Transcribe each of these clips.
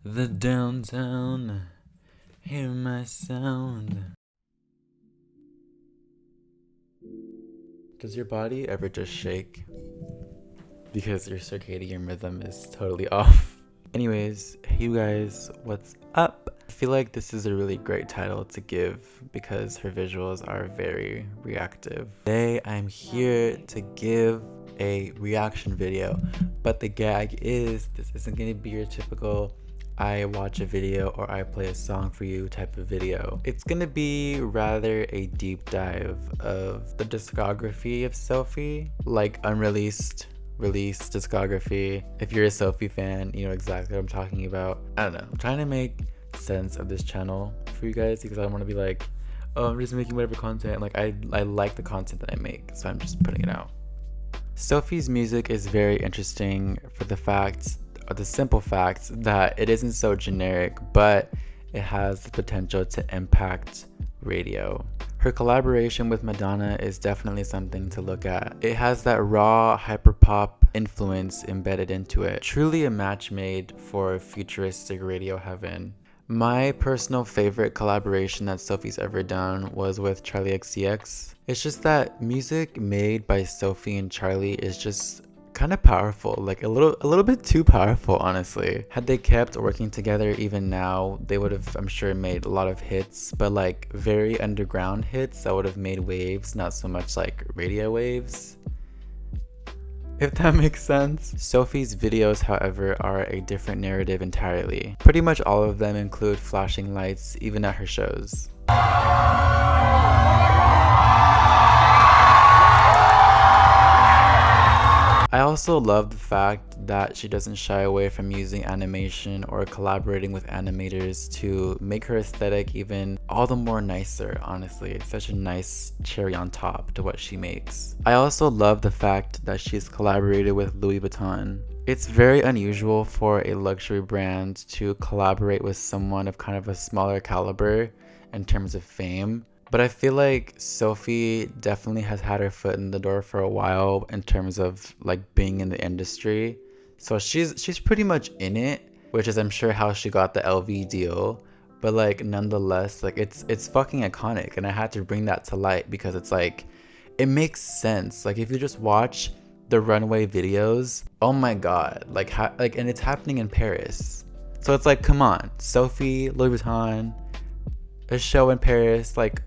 The downtown, hear my sound. Does your body ever just shake because your circadian rhythm is totally off? Anyways, hey you guys, what's up? I feel like this is a really great title to give because her visuals are very reactive. Today I'm here to give a reaction video, but the gag is this isn't going to be your typical I watch a video or I play a song for you type of video. It's gonna be rather a deep dive of the discography of Sophie, like unreleased, released discography. If you're a Sophie fan, you know exactly what I'm talking about. I don't know, I'm trying to make sense of this channel for you guys because I don't want to be like, oh, I'm just making whatever content. Like I like the content that I make, so I'm just putting it out. Sophie's music is very interesting for the simple fact that it isn't so generic, but it has the potential to impact radio. Her collaboration with Madonna is definitely something to look at. It has that raw hyperpop influence embedded into it. Truly a match made for futuristic radio heaven. My personal favorite collaboration that Sophie's ever done was with Charli XCX. It's just that music made by Sophie and Charli is just kind of powerful, like a little bit too powerful, honestly. Had they kept working together even now, they would have, I'm sure, made a lot of hits, but like very underground hits that would have made waves, not so much like radio waves, if that makes sense. Sophie's videos, however, are a different narrative entirely. Pretty much all of them include flashing lights, even at her shows. I also love the fact that she doesn't shy away from using animation or collaborating with animators to make her aesthetic even all the more nicer, honestly. It's such a nice cherry on top to what she makes. I also love the fact that she's collaborated with Louis Vuitton. It's very unusual for a luxury brand to collaborate with someone of kind of a smaller caliber in terms of fame. But I feel like Sophie definitely has had her foot in the door for a while in terms of like being in the industry. So she's pretty much in it, which is I'm sure how she got the LV deal. But like nonetheless, like it's fucking iconic, and I had to bring that to light because it's like it makes sense. Like if you just watch the runway videos, oh my god, and it's happening in Paris. So it's like, come on, Sophie, Louis Vuitton, a show in Paris, like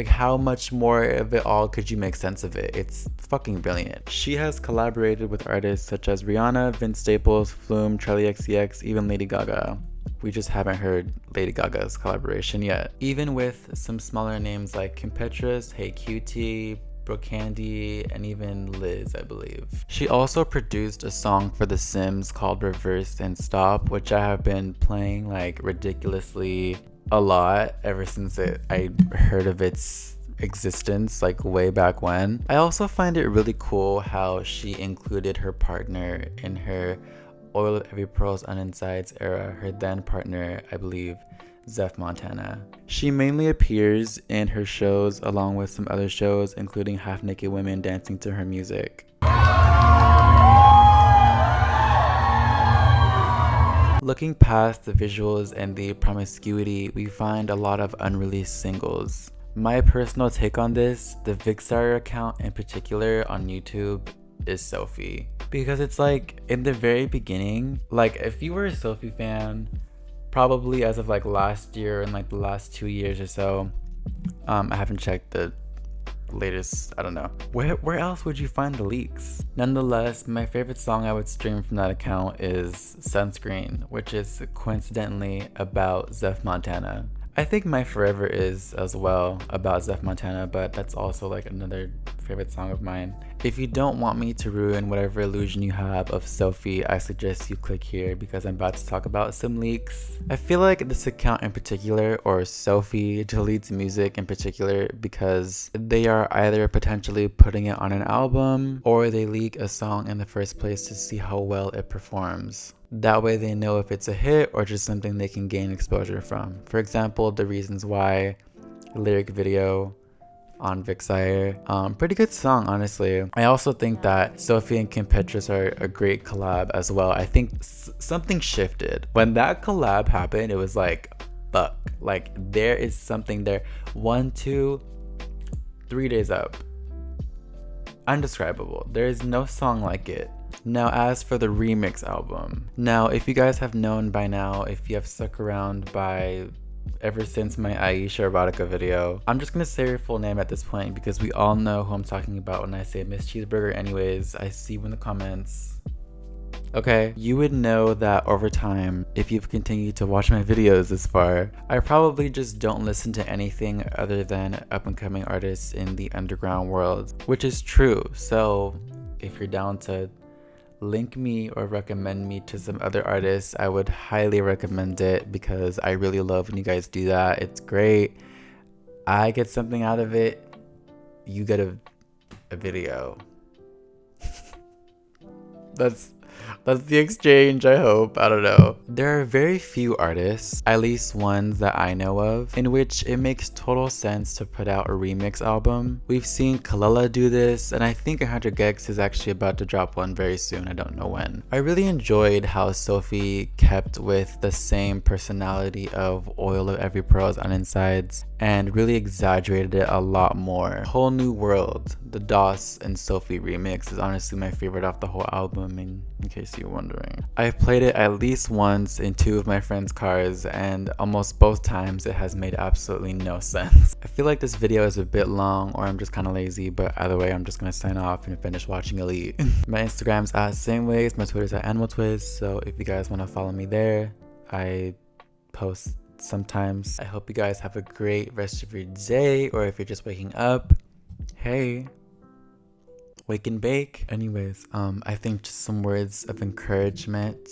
how much more of it all could you make sense of it? It's fucking brilliant. She has collaborated with artists such as Rihanna, Vince Staples, Flume, Charli XCX, even Lady Gaga. We just haven't heard Lady Gaga's collaboration yet. Even with some smaller names like Kim Petras, Hey Cutie, Brooke Candy, and even Liz, I believe. She also produced a song for The Sims called Reverse and Stop, which I have been playing like ridiculously a lot ever since I heard of its existence, like way back when. I also find it really cool how she included her partner in her Oil of Every Pearl's Uninsides era, her then partner, I believe, Zeph Montana. She mainly appears in her shows along with some other shows, including Half Naked Women dancing to her music. Looking past the visuals and the promiscuity, we find a lot of unreleased singles. My personal take on this, the Vixar account in particular on YouTube, is Sophie. Because it's like, in the very beginning, like if you were a Sophie fan, probably as of like last year and like the last 2 years or so, I haven't checked the latest, I don't know. Where else would you find the leaks? Nonetheless, my favorite song I would stream from that account is Sunscreen, which is coincidentally about Zeph Montana. I think My Forever is as well about Zeph Montana, but that's also like another favorite song of mine. If you don't want me to ruin whatever illusion you have of Sophie, I suggest you click here because I'm about to talk about some leaks. I feel like this account in particular, or Sophie deletes music in particular, because they are either potentially putting it on an album or they leak a song in the first place to see how well it performs. That way they know if it's a hit or just something they can gain exposure from. For example, the reasons why lyric video on Vixire. Pretty good song, honestly. I also think that Sophie and Kim Petras are a great collab as well. I think something shifted. When that collab happened, it was like, fuck. Like, there is something there. 1, 2, 3 days up. Undescribable. There is no song like it. Now, as for the remix album. Now, if you guys have known by now, if you have stuck around by ever since my Aisha erotica video, I'm just gonna say her full name at this point because we all know who I'm talking about when I say Miss Cheeseburger anyways. I see you in the comments. Okay, you would know that over time, if you've continued to watch my videos this far, I probably just don't listen to anything other than up-and-coming artists in the underground world, which is true. So if you're down to link me or recommend me to some other artists, I would highly recommend it because I really love when you guys do that. It's great. I get something out of it. You get a video. That's the exchange, I hope. I don't know. There are very few artists, at least ones that I know of, in which it makes total sense to put out a remix album. We've seen Kalela do this, and I think 100 Gex is actually about to drop one very soon. I don't know when. I really enjoyed how Sophie kept with the same personality of Oil of Every Pearl's on Insides and really exaggerated it a lot more. Whole New World, the DOS and Sophie remix, is honestly my favorite off the whole album, in case you're wondering. I've played it at least once in 2 of my friends' cars, and almost both times it has made absolutely no sense. I feel like this video is a bit long, or I'm just kind of lazy, but either way, I'm just gonna sign off and finish watching Elite. My Instagram's at sameways, my Twitter's at animaltwiz, so if you guys want to follow me there, I post sometimes. I hope you guys have a great rest of your day, or if you're just waking up, hey, wake and bake. Anyways, I think just some words of encouragement,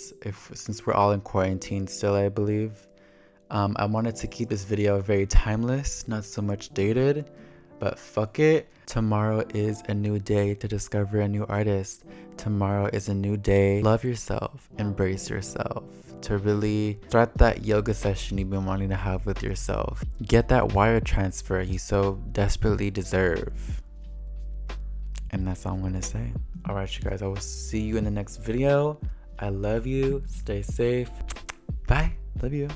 since we're all in quarantine still, I believe. I wanted to keep this video very timeless, not so much dated, but fuck it. Tomorrow is a new day to discover a new artist. Tomorrow is a new day. Love yourself, embrace yourself, to really start that yoga session you've been wanting to have with yourself. Get that wire transfer you so desperately deserve. And that's all I'm gonna say. All right, you guys, I will see you in the next video. I love you. Stay safe. Bye. Love you.